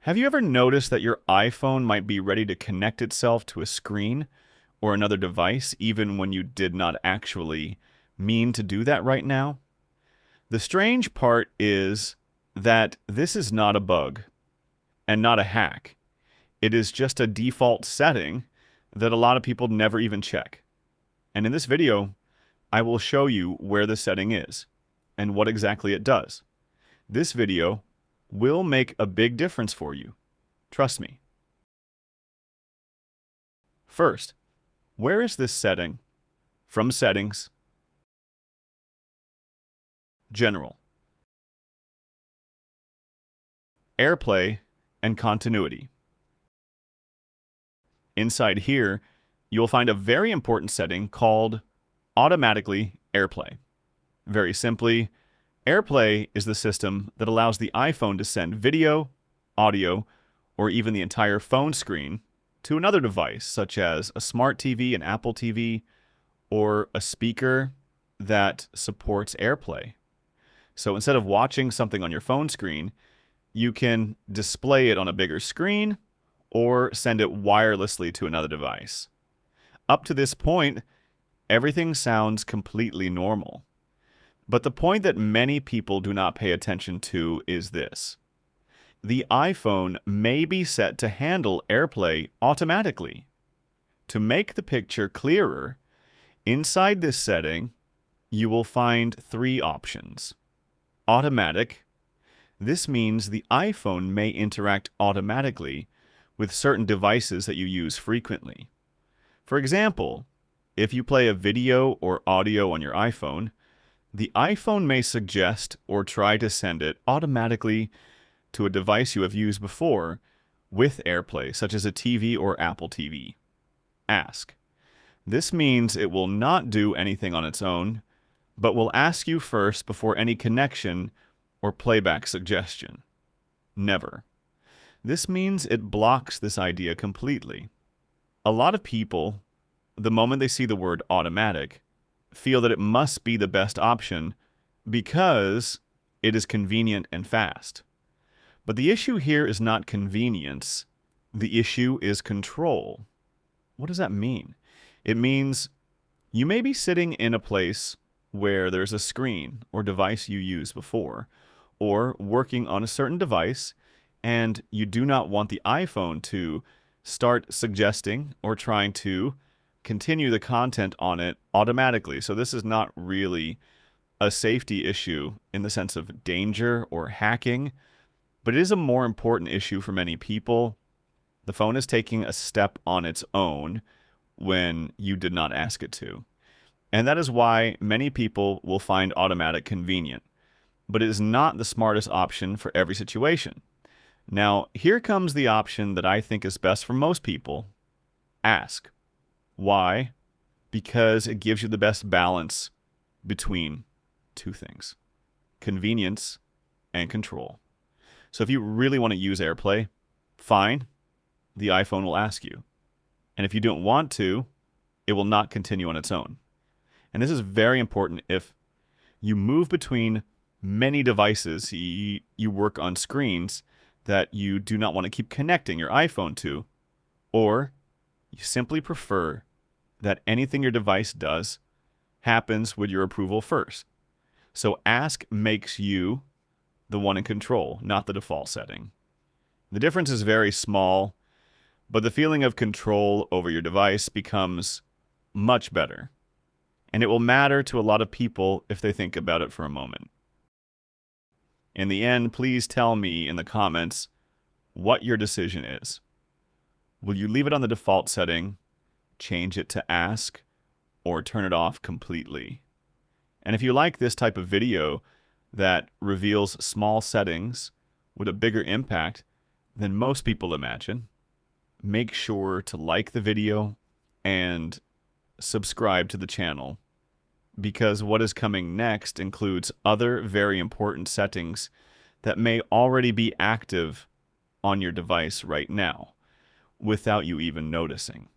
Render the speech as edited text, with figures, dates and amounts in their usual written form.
Have you ever noticed that your iPhone might be ready to connect itself to a screen or another device even when you did not actually mean to do that right now? The strange part is that this is not a bug and not a hack. It is just a default setting that a lot of people never even check. And in this video, I will show you where the setting is and what exactly it does. This video will make a big difference for you. Trust me. First, where is this setting? From Settings, General, AirPlay, and Continuity. Inside here, you'll find a very important setting called Automatically AirPlay. Very simply, AirPlay is the system that allows the iPhone to send video, audio, or even the entire phone screen to another device, such as a smart TV, an Apple TV, or a speaker that supports AirPlay. So instead of watching something on your phone screen, you can display it on a bigger screen or send it wirelessly to another device. Up to this point, everything sounds completely normal. But the point that many people do not pay attention to is this. The iPhone may be set to handle AirPlay automatically. To make the picture clearer, inside this setting, you will find three options. Automatic. This means the iPhone may interact automatically with certain devices that you use frequently. For example, if you play a video or audio on your iPhone, the iPhone may suggest or try to send it automatically to a device you have used before with AirPlay, such as a TV or Apple TV. Ask. This means it will not do anything on its own, but will ask you first before any connection or playback suggestion. Never. This means it blocks this idea completely. A lot of people, the moment they see the word automatic, feel that it must be the best option because it is convenient and fast. But the issue here is not convenience. The issue is control. What does that mean? It means you may be sitting in a place where there's a screen or device you used before, or working on a certain device, and you do not want the iPhone to start suggesting or trying to continue the content on it automatically. So this is not really a safety issue in the sense of danger or hacking, but it is a more important issue for many people. The phone is taking a step on its own when you did not ask it to. And that is why many people will find automatic convenient. But it is not the smartest option for every situation. Now, here comes the option that I think is best for most people. Ask. Why? Because it gives you the best balance between two things: convenience and control. So if you really want to use AirPlay, fine, the iPhone will ask you. And if you don't want to, it will not continue on its own. And this is very important if you move between many devices, you work on screens that you do not want to keep connecting your iPhone to, or you simply prefer that anything your device does happens with your approval first. So ask makes you the one in control, not the default setting. The difference is very small, but the feeling of control over your device becomes much better. And it will matter to a lot of people if they think about it for a moment. In the end, please tell me in the comments what your decision is. Will you leave it on the default setting, change it to ask, or turn it off completely? And if you like this type of video that reveals small settings with a bigger impact than most people imagine, make sure to like the video and subscribe to the channel, because what is coming next includes other very important settings that may already be active on your device right now without you even noticing.